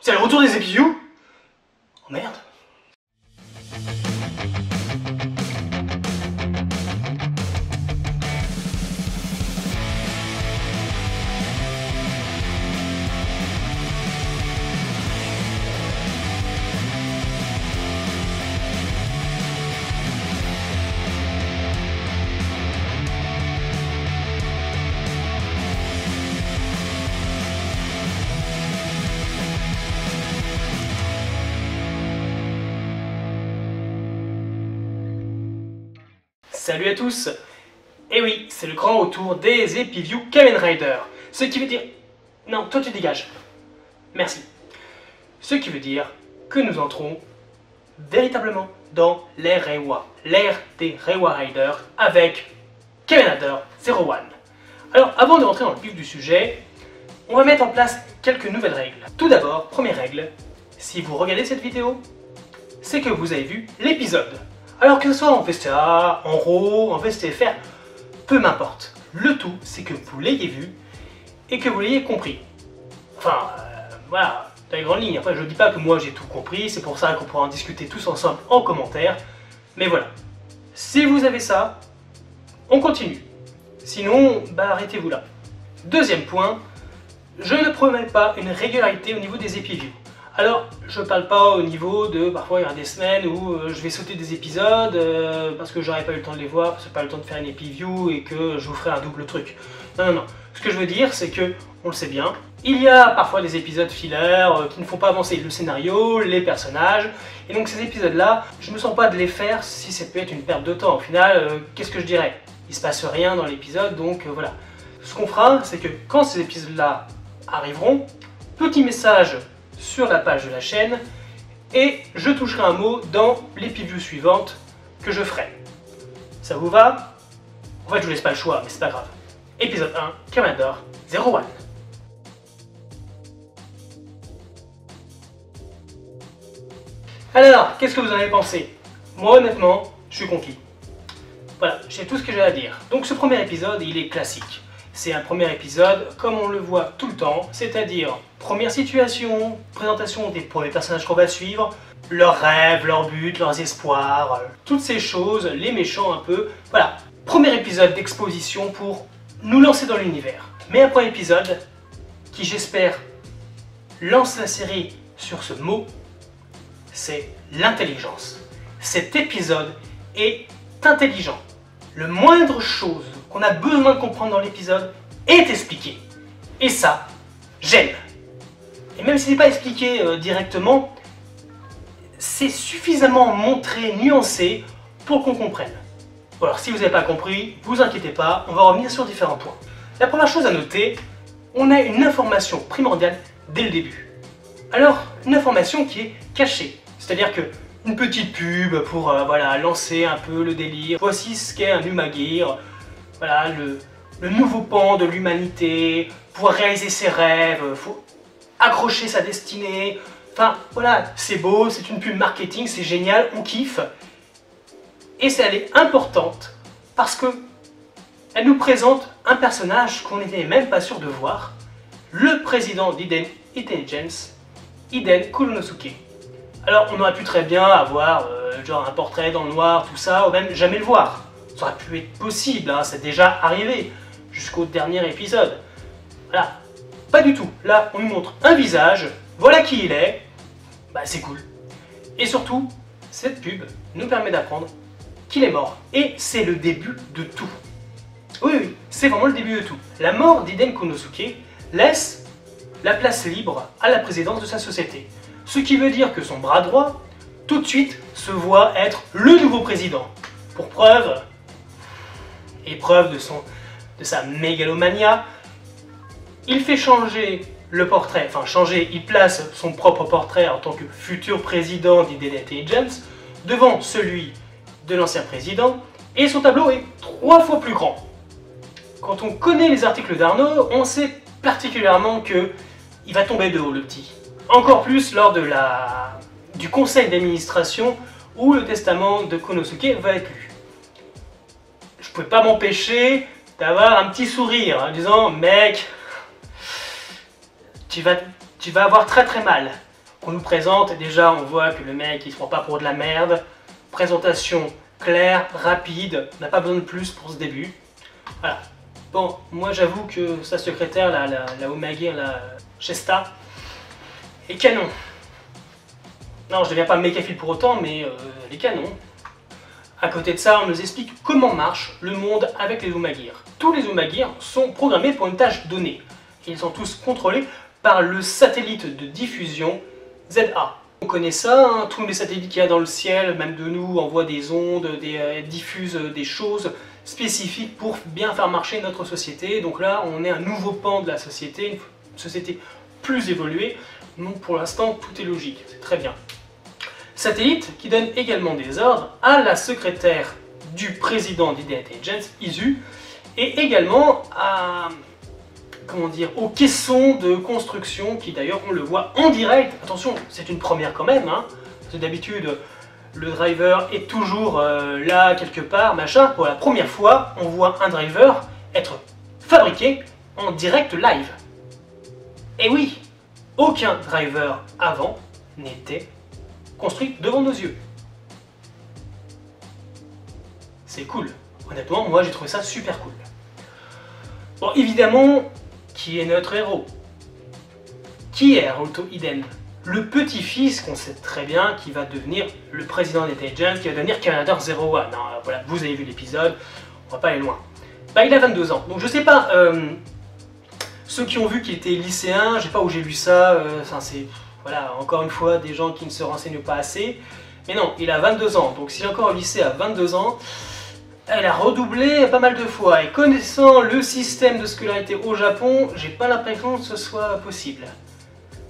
C'est le retour des épiviews? Oh merde. Salut à tous. Et oui, c'est le grand retour des épiviews Kamen Rider. Ce qui veut dire... Non, toi tu dégages. Merci. Ce qui veut dire que nous entrons véritablement dans l'ère Reiwa. L'ère des Reiwa Riders avec Kamen Rider 01. Alors, avant de rentrer dans le vif du sujet, on va mettre en place quelques nouvelles règles. Tout d'abord, première règle, si vous regardez cette vidéo, c'est que vous avez vu l'épisode. Alors que ce soit en VSTA, en RAW, en VSTFR, peu m'importe. Le tout, c'est que vous l'ayez vu et que vous l'ayez compris. Enfin, voilà, dans les grandes lignes. Après, je ne dis pas que moi j'ai tout compris, c'est pour ça qu'on pourra en discuter tous ensemble en commentaire. Mais voilà, si vous avez ça, on continue. Sinon, bah arrêtez-vous là. Deuxième point, je ne promets pas une régularité au niveau des épiviews. Alors, je parle pas au niveau de, parfois il y aura des semaines où je vais sauter des épisodes parce que j'aurais pas eu le temps de les voir, parce que j'ai pas eu le temps de faire une épiview et que je vous ferai un double truc. Non, non, non. Ce que je veux dire, c'est que, on le sait bien, il y a parfois des épisodes fillers qui ne font pas avancer le scénario, les personnages, et donc ces épisodes-là, je me sens pas de les faire si ça peut être une perte de temps. Au final, qu'est-ce que je dirais? Il se passe rien dans l'épisode, donc voilà. Ce qu'on fera, c'est que quand ces épisodes-là arriveront, petit message sur la page de la chaîne et je toucherai un mot dans l'épiview suivante que je ferai. Ça vous va? En fait, je vous laisse pas le choix, mais c'est pas grave. Épisode 1, Kamen Rider 01. Alors, qu'est-ce que vous en avez pensé? Moi, honnêtement, je suis conquis. Voilà, j'ai tout ce que j'ai à dire. Donc ce premier épisode, il est classique. C'est un premier épisode, comme on le voit tout le temps, c'est-à-dire première situation, présentation des premiers personnages qu'on va suivre, leurs rêves, leurs buts, leurs espoirs, toutes ces choses, les méchants un peu. Voilà, premier épisode d'exposition pour nous lancer dans l'univers. Mais un premier épisode qui, j'espère, lance la série sur ce mot, c'est l'intelligence. Cet épisode est intelligent. Le moindre chose qu'on a besoin de comprendre dans l'épisode est expliqué. Et ça, j'aime. Et même si ce n'est pas expliqué directement, c'est suffisamment montré, nuancé, pour qu'on comprenne. Bon, alors si vous n'avez pas compris, vous inquiétez pas, on va revenir sur différents points. La première chose à noter, on a une information primordiale dès le début. Alors, une information qui est cachée, c'est-à-dire que une petite pub pour voilà, lancer un peu le délire. Voici ce qu'est un Umagir, voilà, le nouveau pan de l'humanité, pouvoir réaliser ses rêves, faut accrocher sa destinée. Enfin voilà, c'est beau, c'est une pub marketing, c'est génial, on kiffe. Et elle est importante parce que elle nous présente un personnage qu'on n'était même pas sûr de voir, le président d'Iden Intelligence, Iden Kuronosuke. Alors on aurait pu très bien avoir genre un portrait dans le noir, tout ça, ou même jamais le voir. Ça aurait pu être possible, hein, c'est déjà arrivé, jusqu'au dernier épisode. Voilà, pas du tout. Là, on nous montre un visage, voilà qui il est, bah c'est cool. Et surtout, cette pub nous permet d'apprendre qu'il est mort. Et c'est le début de tout. Oui, oui, c'est vraiment le début de tout. La mort d'Iden Kuronosuke laisse la place libre à la présidence de sa société. Ce qui veut dire que son bras droit, tout de suite, se voit être le nouveau président. Pour preuve, et preuve de sa mégalomania, il fait changer le portrait, enfin changer, il place son propre portrait en tant que futur président d'Iden Intelligence devant celui de l'ancien président, et son tableau est 3 fois plus grand. Quand on connaît les articles d'Arnaud, on sait particulièrement que il va tomber de haut, le petit. Encore plus lors du conseil d'administration où le testament de Konosuke va être lu. Je ne pouvais pas m'empêcher d'avoir un petit sourire en disant « Mec, tu vas avoir très très mal. qu'on nous présente. Déjà, on voit que le mec, il se prend pas pour de la merde. Présentation claire, rapide, on n'a pas besoin de plus pour ce début. Voilà. Bon, moi j'avoue que sa secrétaire, la Umagir, la Shesta, est canon. Non, je ne deviens pas mécaphile pour autant, mais elle est canon. À côté de ça, on nous explique comment marche le monde avec les Umagir. Tous les Umagir sont programmés pour une tâche donnée. Ils sont tous contrôlés par le satellite de diffusion ZA. On connaît ça, hein, tous les satellites qu'il y a dans le ciel, même de nous, envoient des ondes, diffusent des choses spécifiques pour bien faire marcher notre société. Donc là, on est un nouveau pan de la société, une société plus évoluée. Donc pour l'instant, tout est logique, c'est très bien. Satellite qui donne également des ordres à la secrétaire du président d'Hidden Intelligence, Izu, et également à, comment dire, aux caissons de construction qui d'ailleurs on le voit en direct. Attention, c'est une première quand même, hein, parce que d'habitude le driver est toujours là quelque part, machin. Pour la première fois, on voit un driver être fabriqué en direct live. Et oui, aucun driver avant n'était construit devant nos yeux. C'est cool. Honnêtement, moi j'ai trouvé ça super cool. Bon, évidemment, qui est notre héros? Qui est Haruto Iden? Le petit-fils qu'on sait très bien qui va devenir le président d'Intelligence, qui va devenir Canadair 01. Non, voilà, vous avez vu l'épisode, on va pas aller loin. Bah, il a 22 ans, donc je sais pas, ceux qui ont vu qu'il était lycéen, je sais pas où j'ai vu ça, c'est, voilà, encore une fois, des gens qui ne se renseignent pas assez. Mais non, il a 22 ans, donc s'il est encore au lycée à 22 ans, elle a redoublé pas mal de fois. Et connaissant le système de scolarité au Japon, j'ai pas l'impression que ce soit possible.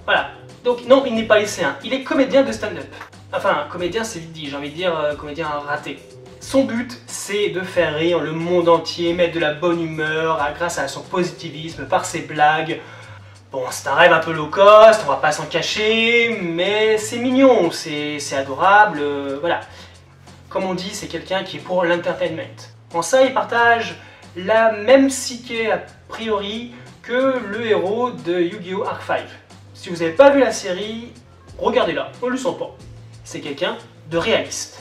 Voilà. Donc non, il n'est pas lycéen, il est comédien de stand-up. Enfin, comédien c'est vite dit, j'ai envie de dire comédien raté. Son but, c'est de faire rire le monde entier, mettre de la bonne humeur grâce à son positivisme, par ses blagues. Bon, c'est un rêve un peu low cost, on va pas s'en cacher, mais c'est mignon, c'est adorable, voilà. Comme on dit, c'est quelqu'un qui est pour l'entertainment. En ça, il partage la même psyché a priori que le héros de Yu-Gi-Oh! Arc 5. Si vous n'avez pas vu la série, regardez-la, on le sent pas. C'est quelqu'un de réaliste.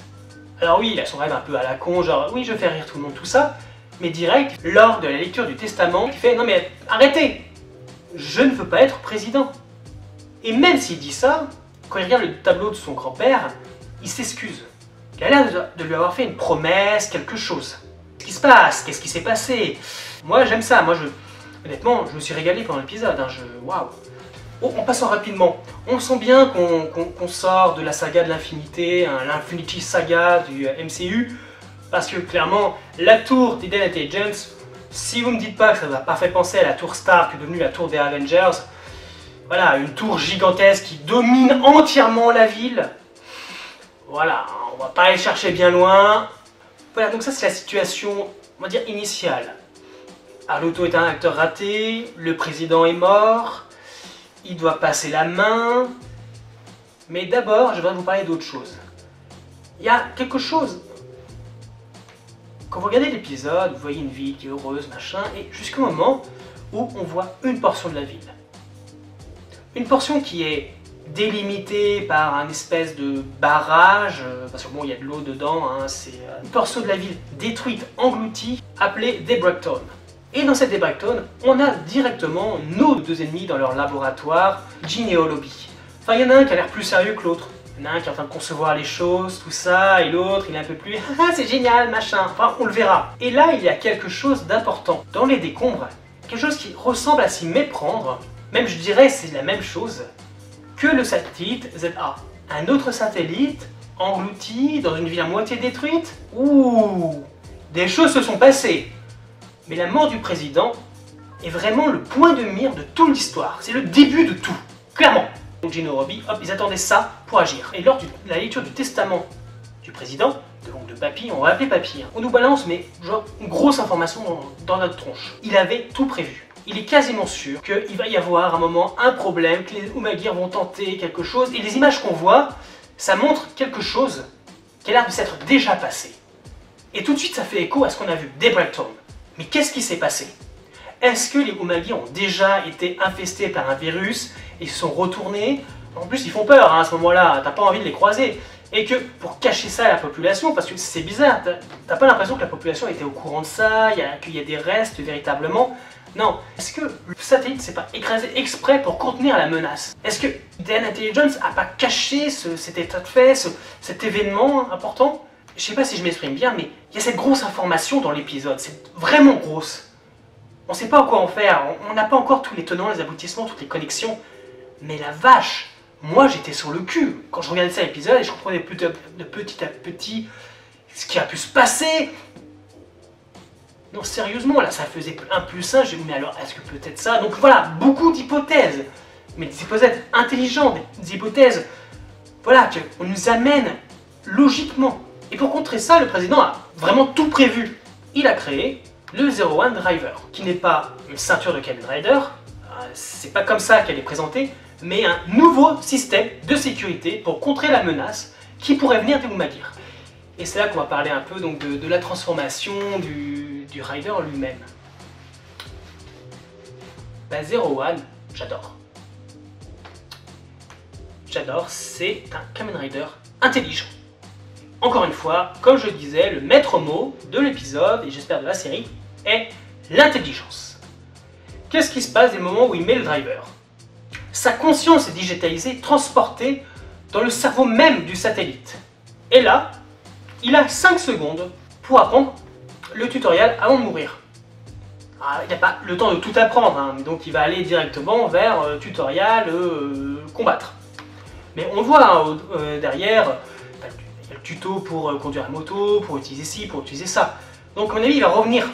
Alors oui, il a son rêve un peu à la con, genre oui, je fais rire tout le monde, tout ça, mais direct, lors de la lecture du testament, il fait non mais arrêtez, je ne veux pas être président. Et même s'il dit ça, quand il regarde le tableau de son grand-père, il s'excuse. Il a l'air de lui avoir fait une promesse, quelque chose. Qu'est-ce qui se passe? Qu'est-ce qui s'est passé? Moi j'aime ça, honnêtement, je me suis régalé pendant l'épisode, hein, waouh. Oh, en passant rapidement, on sent bien qu'on sort de la saga de l'infinité, hein, l'Infinity Saga du MCU, parce que clairement, la tour d'Hidden Intelligence, si vous ne me dites pas que ça ne vous a pas fait penser à la tour Stark devenue la tour des Avengers, voilà, une tour gigantesque qui domine entièrement la ville, voilà, on va pas aller chercher bien loin. Voilà, donc ça c'est la situation, on va dire, initiale. Haruto est un acteur raté, le président est mort, il doit passer la main, mais d'abord, je voudrais vous parler d'autre chose. Il y a quelque chose. Quand vous regardez l'épisode, vous voyez une ville qui est heureuse, machin, et jusqu'au moment où on voit une portion de la ville. Une portion qui est délimitée par un espèce de barrage, parce que bon, il y a de l'eau dedans, hein, c'est une portion de la ville détruite, engloutie, appelée Debrecton. Et dans cette Debrecton, on a directement nos deux ennemis dans leur laboratoire, Jin et Holobi. Enfin, il y en a un qui a l'air plus sérieux que l'autre. Il y en a un qui est en train de concevoir les choses, tout ça, et l'autre, il est un peu plus « Ah, c'est génial, machin ». Enfin, on le verra. Et là, il y a quelque chose d'important. Dans les décombres, quelque chose qui ressemble à s'y méprendre, même je dirais c'est la même chose, que le satellite ZA. Un autre satellite, englouti, dans une ville à moitié détruite. Ouh, des choses se sont passées. Mais la mort du président est vraiment le point de mire de toute l'histoire. C'est le début de tout, clairement. Donc Jin et Holobi, hop, ils attendaient ça pour agir. Et lors de la lecture du testament du président, donc de Papy, on va l'appeler Papy, hein, on nous balance, mais genre, une grosse information dans notre tronche. Il avait tout prévu. Il est quasiment sûr qu'il va y avoir à un moment un problème, que les Umagir vont tenter quelque chose, et les images qu'on voit, ça montre quelque chose qui a l'air de s'être déjà passé. Et tout de suite, ça fait écho à ce qu'on a vu, Debrecton. Mais qu'est-ce qui s'est passé? Est-ce que les Umagir ont déjà été infestés par un virus et se sont retournés? En plus, ils font peur hein, à ce moment-là, t'as pas envie de les croiser. Et que pour cacher ça à la population, parce que c'est bizarre, t'as pas l'impression que la population était au courant de ça, qu'il y a des restes véritablement. Non, est-ce que le satellite s'est pas écrasé exprès pour contenir la menace? Est-ce que DN Intelligence a pas caché cet état de fait, cet événement important? Je sais pas si je m'exprime bien, mais il y a cette grosse information dans l'épisode, c'est vraiment grosse. On sait pas quoi en faire, on n'a pas encore tous les tenants, les aboutissements, toutes les connexions. Mais la vache, moi j'étais sur le cul quand je regardais ça l'épisode et je comprenais de petit à petit ce qui a pu se passer. Non, sérieusement, là, ça faisait 1 plus 1, je me dis, mais alors, est-ce que peut-être ça? Donc voilà, beaucoup d'hypothèses, mais des hypothèses intelligentes, des hypothèses, voilà, qu'on nous amène logiquement. Et pour contrer ça, le président a vraiment tout prévu. Il a créé le 01 Driver, qui n'est pas une ceinture de Kamen Rider, c'est pas comme ça qu'elle est présentée, mais un nouveau système de sécurité pour contrer la menace qui pourrait venir des Umagear. Et c'est là qu'on va parler un peu donc, de la transformation du Rider lui-même. Bah, 01, j'adore. J'adore, c'est un Kamen Rider intelligent. Encore une fois, comme je le disais, le maître mot de l'épisode, et j'espère de la série, est l'intelligence. Qu'est-ce qui se passe dès le moment où il met le driver? Sa conscience est digitalisée, transportée dans le cerveau même du satellite. Et là, il a 5 secondes pour apprendre le tutoriel avant de mourir. Il n'a pas le temps de tout apprendre, hein, donc il va aller directement vers tutoriel combattre. Mais on voit hein, derrière, il y a le tuto pour conduire la moto, pour utiliser ci, pour utiliser ça. Donc à mon avis, il va revenir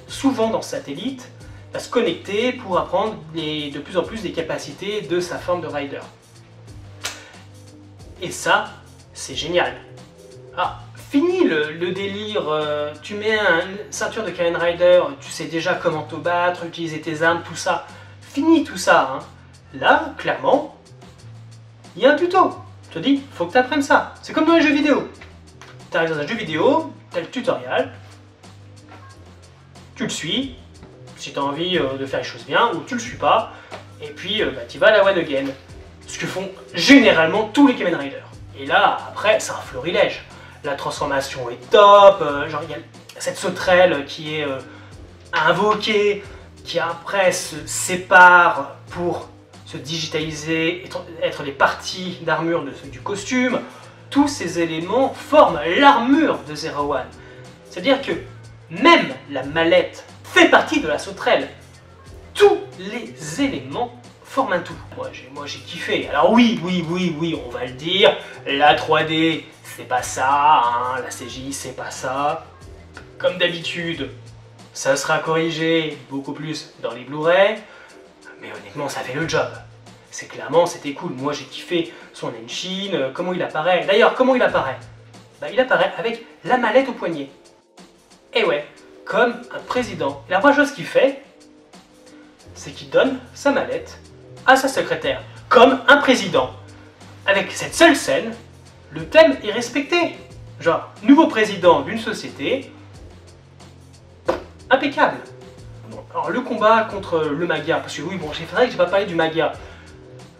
souvent dans ce satellite, va se connecter pour apprendre de plus en plus des capacités de sa forme de rider. Et ça, c'est génial. Ah, fini le délire, tu mets une ceinture de Kamen Rider, tu sais déjà comment te battre, utiliser tes armes, tout ça. Fini tout ça. Hein. Là, clairement, il y a un tuto. Je te dis, faut que tu apprennes ça. C'est comme dans les jeux vidéo. Tu arrives dans un jeu vidéo, tu as le tutoriel, tu le suis, si tu as envie de faire les choses bien, ou tu le suis pas, et puis tu vas à la one again. Ce que font généralement tous les Kamen Rider. Et là, après, c'est un florilège. La transformation est top, genre il y a cette sauterelle qui est invoquée, qui après se sépare pour se digitaliser, être les parties d'armure du costume. Tous ces éléments forment l'armure de 01. C'est-à-dire que même la mallette fait partie de la sauterelle. Tous les éléments forment un tout. Moi j'ai kiffé. Alors oui, on va le dire, la 3D c'est pas ça, hein, la CGI c'est pas ça. Comme d'habitude, ça sera corrigé beaucoup plus dans les Blu-ray, mais honnêtement ça fait le job. C'est clairement, c'était cool. Moi j'ai kiffé son engine, comment il apparaît. D'ailleurs, comment il apparaît? Bah, il apparaît avec la mallette au poignet. Et ouais, comme un président. Et la première chose qu'il fait, c'est qu'il donne sa mallette à sa secrétaire, comme un président. Avec cette seule scène, le thème est respecté. Genre, nouveau président d'une société, impeccable. Bon, alors le combat contre le Magia, parce que oui, bon, c'est vrai que j'ai pas parlé du Magia.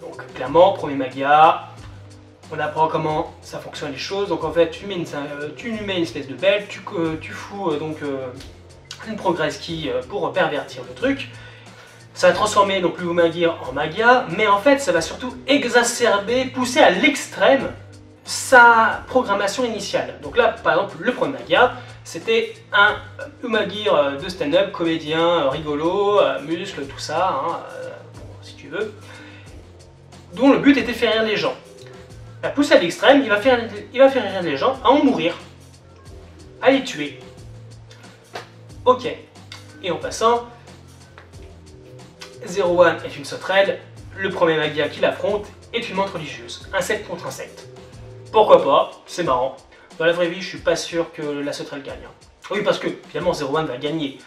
Donc clairement, premier Magia, on apprend comment ça fonctionne les choses. Donc en fait, tu lui mets une espèce de belle, tu fous donc une progress key pour pervertir le truc. Ça va transformer donc le Umagear en Magia, mais en fait ça va surtout exacerber, pousser à l'extrême sa programmation initiale. Donc là, par exemple, le premier Magia, c'était un Umagear de stand-up, comédien, rigolo, muscle, tout ça, hein, bon, si tu veux, dont le but était de faire rire les gens. La poussée à l'extrême, il va faire rire les gens à en mourir, à les tuer. Ok. Et en passant, 01 est une sauterelle, le premier Magia qui l'affronte est une menthe religieuse, insecte contre insecte. Pourquoi pas, c'est marrant. Dans la vraie vie, je suis pas sûr que la sauterelle gagne. Oui, parce que finalement 01 va gagner.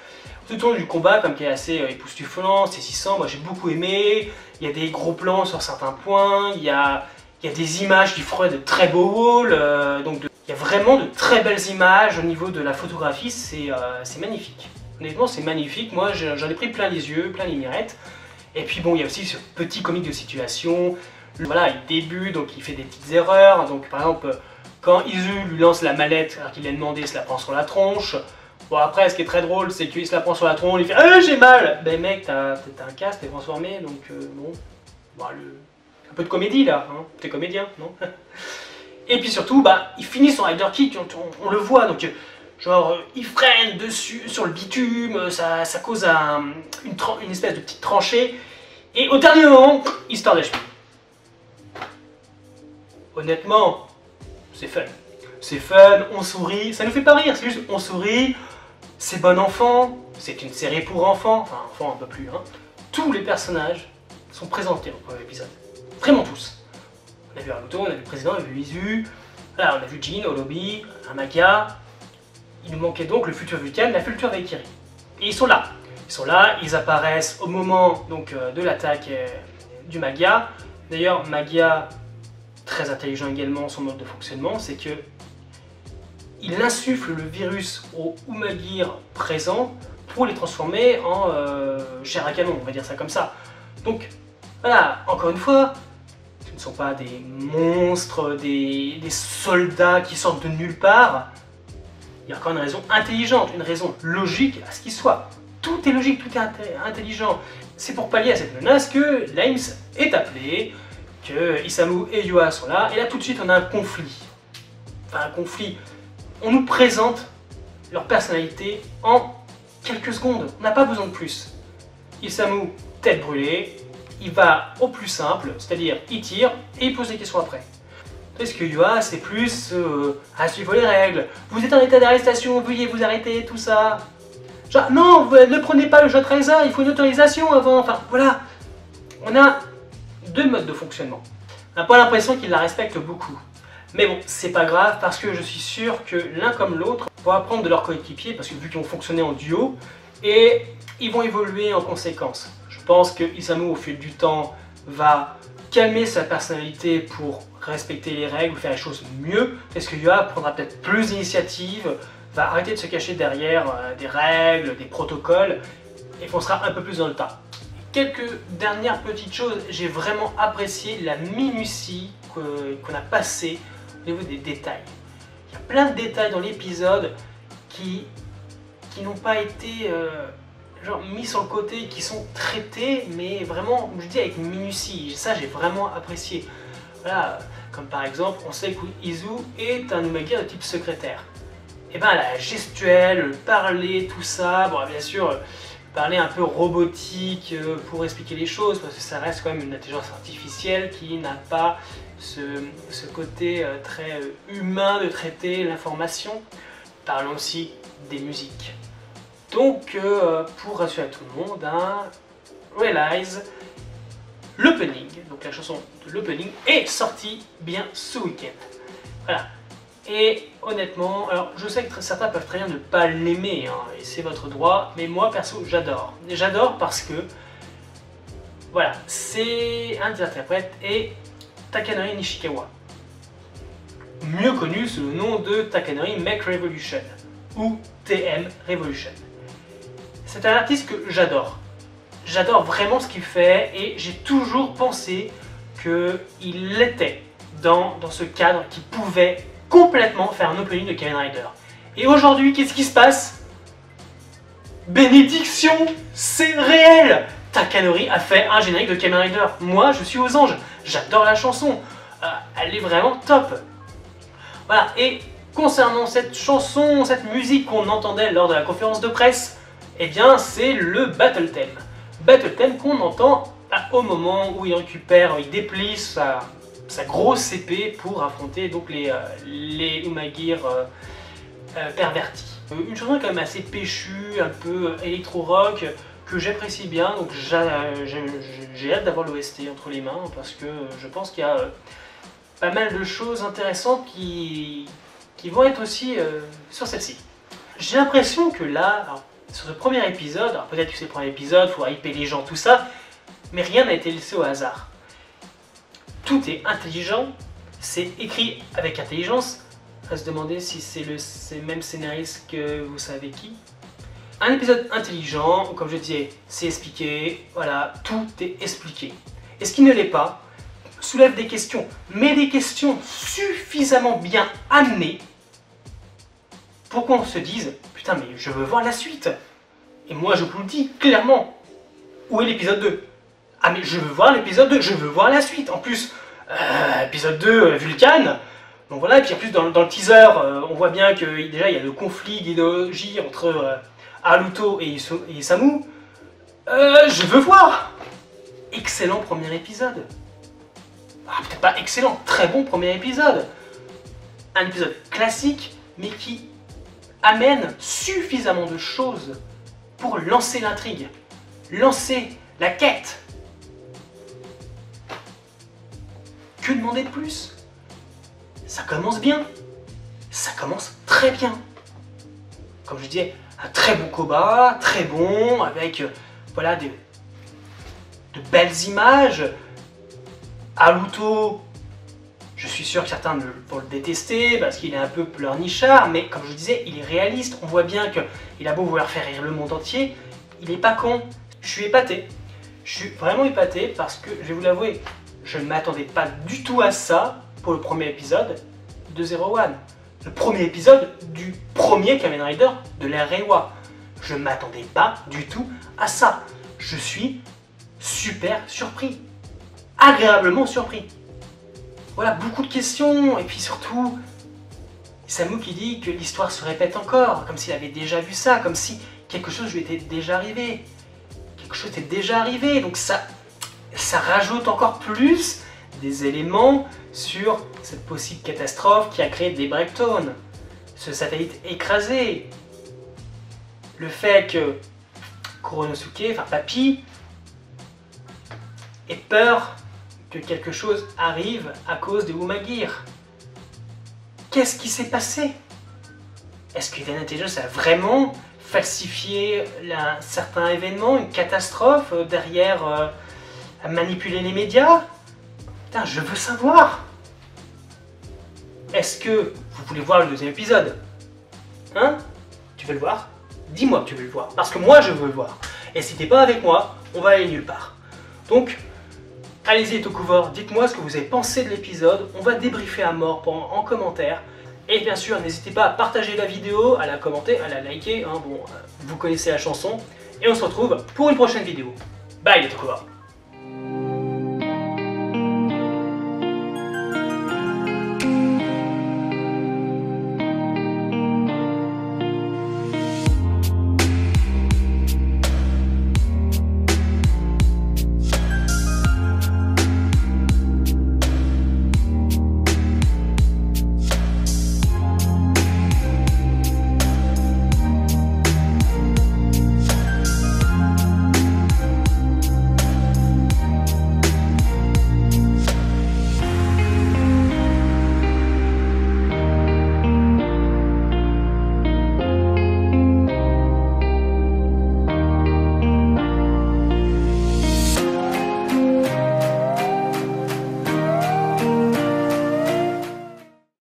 Tout au long du combat, comme qui est assez époustouflant, c'est 600, moi j'ai beaucoup aimé. Il y a des gros plans sur certains points, il y a des images qui feraient de très beaux walls, donc il y a vraiment de très belles images au niveau de la photographie, c'est magnifique. Honnêtement, c'est magnifique. Moi, j'en ai pris plein les yeux, plein les mirettes. Et puis bon, il y a aussi ce petit comique de situation, Voilà, il débute, donc il fait des petites erreurs. Donc par exemple, quand Izu lui lance la mallette alors qu'il a demandé, il se la prend sur la tronche. Bon après, ce qui est très drôle, c'est qu'il se la prend sur la tronche, il fait « Ah, j'ai mal !» Ben mec, t'as un casque, t'es transformé, donc bon... Bon, un peu de comédie là, hein. T'es comédien, non? Et puis surtout, bah, il finit son rider kick, on le voit, donc genre il freine dessus sur le bitume, ça cause une espèce de petite tranchée, et au dernier moment, il se tord la cheville. Honnêtement, c'est fun. C'est fun, on sourit, ça nous fait pas rire, c'est juste on sourit, c'est bon enfant, c'est une série pour enfants, enfin enfants un peu plus, hein. Tous les personnages sont présentés au premier épisode, vraiment tous. On a vu Naruto, on a vu le président, on a vu Izu, voilà, on a vu Jin, Olobi, Amaga. Il nous manquait donc le futur Vulcan, la future Valkyrie. Et ils sont là, ils apparaissent au moment donc, de l'attaque du Magia. D'ailleurs, Magia, très intelligent également, son mode de fonctionnement, c'est que il insuffle le virus aux Umagir présents pour les transformer en chair à canon, on va dire ça comme ça. Donc, voilà, encore une fois, ce ne sont pas des monstres, des soldats qui sortent de nulle part. Il y a encore une raison intelligente, une raison logique à ce qu'ils soient. Tout est logique, tout est intelligent. C'est pour pallier à cette menace que Limes est appelé, que Isamu et Yua sont là, et là tout de suite on a un conflit. Enfin un conflit. On nous présente leur personnalité en quelques secondes, on n'a pas besoin de plus. Isamu, tête brûlée, il va au plus simple, c'est-à-dire il tire et il pose des questions après. Parce que Yua, c'est plus suivre les règles. Vous êtes en état d'arrestation, veuillez vous arrêter, tout ça. Genre, non, vous ne prenez pas le jeu Traiza, il faut une autorisation avant. Enfin, voilà. On a deux modes de fonctionnement. On n'a pas l'impression qu'ils la respectent beaucoup. Mais bon, c'est pas grave parce que je suis sûr que l'un comme l'autre vont apprendre de leurs coéquipiers parce que vu qu'ils vont fonctionner en duo et ils vont évoluer en conséquence. Je pense que Isamu, au fil du temps, va calmer sa personnalité pour respecter les règles, faire les choses mieux. Est-ce que Yua prendra peut-être plus d'initiative, va arrêter de se cacher derrière des règles, des protocoles et foncera un peu plus dans le tas. Quelques dernières petites choses, j'ai vraiment apprécié la minutie qu'on a passée au niveau des détails. Il y a plein de détails dans l'épisode qui n'ont pas été genre mis sur le côté, qui sont traités, mais vraiment, je dis avec minutie. Ça, j'ai vraiment apprécié. Voilà, comme par exemple, on sait que Izu est un Umagir de type secrétaire. Et ben la gestuelle, le parler, tout ça, bon bien sûr, parler un peu robotique pour expliquer les choses, parce que ça reste quand même une intelligence artificielle qui n'a pas ce côté très humain de traiter l'information. Parlons aussi des musiques. Donc, pour rassurer tout le monde, Realize, l'opening, donc la chanson de l'opening, est sortie bien ce week-end. Voilà. Et honnêtement, alors je sais que certains peuvent très bien ne pas l'aimer, hein, et c'est votre droit, mais moi perso j'adore. J'adore parce que, voilà, c'est un des interprètes et Takanori Nishikawa, mieux connu sous le nom de Takanori Make Revolution, ou TM Revolution. C'est un artiste que j'adore. J'adore vraiment ce qu'il fait et j'ai toujours pensé qu'il était dans ce cadre qui pouvait complètement faire un opening de Kamen Rider. Et aujourd'hui, qu'est-ce qui se passe? Bénédiction, c'est réel! Takanori a fait un générique de Kamen Rider. Moi, je suis aux anges. J'adore la chanson. Elle est vraiment top. Voilà, et concernant cette chanson, cette musique qu'on entendait lors de la conférence de presse, eh bien, c'est le Battle Theme. Battle Theme qu'on entend au moment où il déplie sa grosse épée pour affronter donc les Umagir pervertis. Une chanson quand même assez péchue, un peu électro-rock, que j'apprécie bien, donc j'ai hâte d'avoir l'OST entre les mains, parce que je pense qu'il y a pas mal de choses intéressantes qui vont être aussi sur celle-ci. J'ai l'impression que là, alors, sur ce premier épisode, alors peut-être que c'est le premier épisode, il faut hyper les gens, tout ça, mais rien n'a été laissé au hasard. Tout est intelligent, c'est écrit avec intelligence. À se demander si c'est le même scénariste que vous savez qui. Un épisode intelligent, comme je disais, c'est expliqué, voilà, tout est expliqué. Et ce qui ne l'est pas, soulève des questions, mais des questions suffisamment bien amenées pour qu'on se dise « Putain, mais je veux voir la suite !» Et moi, je vous le dis clairement. Où est l'épisode 2? Ah, mais je veux voir l'épisode 2, je veux voir la suite. En plus, épisode 2, Vulcan. Donc voilà, et puis en plus, dans le teaser, on voit bien que déjà, il y a le conflit d'idéologie entre Haruto et Isamu. Je veux voir. Excellent premier épisode. Ah, peut-être pas excellent, très bon premier épisode. Un épisode classique, mais qui amène suffisamment de choses pour lancer l'intrigue, lancer la quête. Que demander de plus? Ça commence bien, ça commence très bien. Comme je disais, un très bon combat, très bon, avec voilà, de belles images. Haruto, je suis sûr que certains vont le détester parce qu'il est un peu pleurnichard, mais comme je disais, il est réaliste. On voit bien qu'il a beau vouloir faire rire le monde entier, il n'est pas con. Je suis épaté. Je suis vraiment épaté parce que, je vais vous l'avouer, je ne m'attendais pas du tout à ça pour le premier épisode de Zero One. Le premier épisode du premier Kamen Rider de l'ère Reiwa. Je ne m'attendais pas du tout à ça. Je suis super surpris. Agréablement surpris. Voilà, beaucoup de questions, et puis surtout, Isamu qui dit que l'histoire se répète encore, comme s'il avait déjà vu ça, comme si quelque chose lui était déjà arrivé. Quelque chose était déjà arrivé, donc ça rajoute encore plus des éléments sur cette possible catastrophe qui a créé des breakdowns. Ce satellite écrasé. Le fait que Kuronosuke, enfin Papy, ait peur que quelque chose arrive à cause de Umagir. Qu'est-ce qui s'est passé? Est-ce que Hidden Intelligence a vraiment falsifié un certain événement, une catastrophe derrière à manipuler les médias? Putain, je veux savoir. Est-ce que vous voulez voir le deuxième épisode? Hein? Tu veux le voir? Dis-moi que tu veux le voir, parce que moi je veux le voir. Et si t'es pas avec moi, on va aller nulle part. Donc, allez-y Tokuvor, dites-moi ce que vous avez pensé de l'épisode, on va débriefer à mort en commentaire. Et bien sûr, n'hésitez pas à partager la vidéo, à la commenter, à la liker, hein, bon, vous connaissez la chanson. Et on se retrouve pour une prochaine vidéo. Bye les Tokuvor.